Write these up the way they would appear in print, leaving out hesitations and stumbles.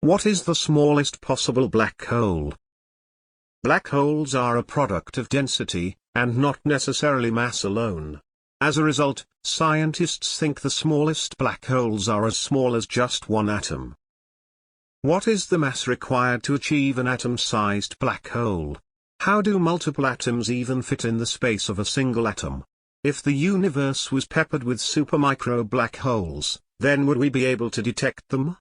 What is the smallest possible black hole? Black holes are a product of density, and not necessarily mass alone. As a result, scientists think the smallest black holes are as small as just one atom. What is the mass required to achieve an atom-sized black hole? How do multiple atoms even fit in the space of a single atom? If the universe was peppered with supermicro black holes, then would we be able to detect them?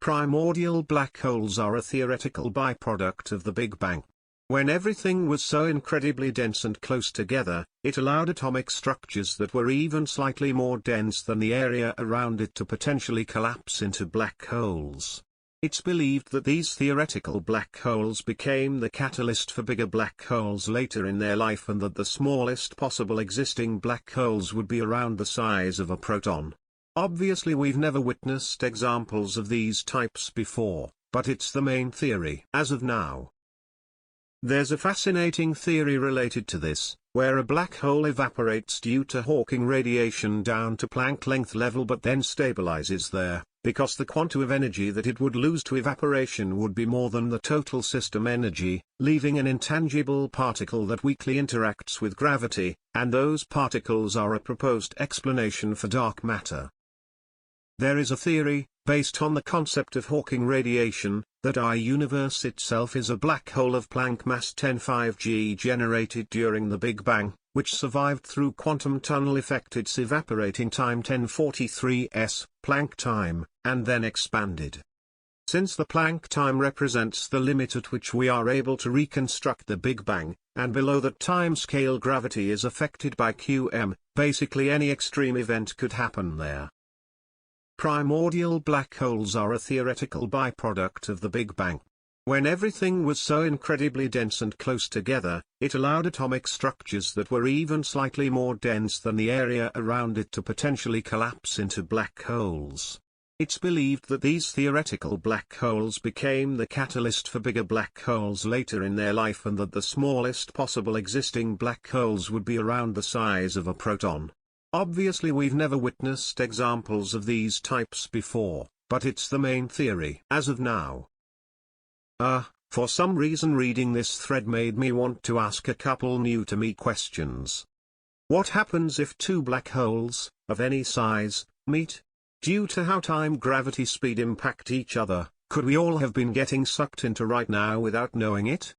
Primordial black holes are a theoretical byproduct of the Big Bang. When everything was so incredibly dense and close together, it allowed atomic structures that were even slightly more dense than the area around it to potentially collapse into black holes. It's believed that these theoretical black holes became the catalyst for bigger black holes later in their life, and that the smallest possible existing black holes would be around the size of a proton. Obviously, we've never witnessed examples of these types before, but it's the main theory as of now. There's a fascinating theory related to this, where a black hole evaporates due to Hawking radiation down to Planck length level but then stabilizes there, because the quantum of energy that it would lose to evaporation would be more than the total system energy, leaving an intangible particle that weakly interacts with gravity, and those particles are a proposed explanation for dark matter. There is a theory, based on the concept of Hawking radiation, that our universe itself is a black hole of Planck mass 10·5 generated during the Big Bang, which survived through quantum tunnel effect its evaporating time 1043 s, Planck time, and then expanded. Since the Planck time represents the limit at which we are able to reconstruct the Big Bang, and below that time scale gravity is affected by Qm, basically any extreme event could happen there. Primordial black holes are a theoretical byproduct of the Big Bang. When everything was so incredibly dense and close together, it allowed atomic structures that were even slightly more dense than the area around it to potentially collapse into black holes. It's believed that these theoretical black holes became the catalyst for bigger black holes later in their life, and that the smallest possible existing black holes would be around the size of a proton. Obviously, we've never witnessed examples of these types before, but it's the main theory as of now. For some reason reading this thread made me want to ask a couple new to me questions. What happens if two black holes, of any size, meet? Due to how time gravity speed impact each other, could we all have been getting sucked into right now without knowing it?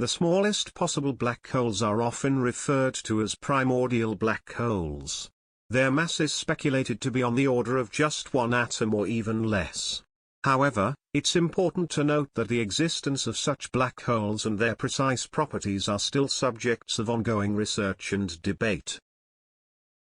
The smallest possible black holes are often referred to as primordial black holes. Their mass is speculated to be on the order of just one atom or even less. However, it's important to note that the existence of such black holes and their precise properties are still subjects of ongoing research and debate.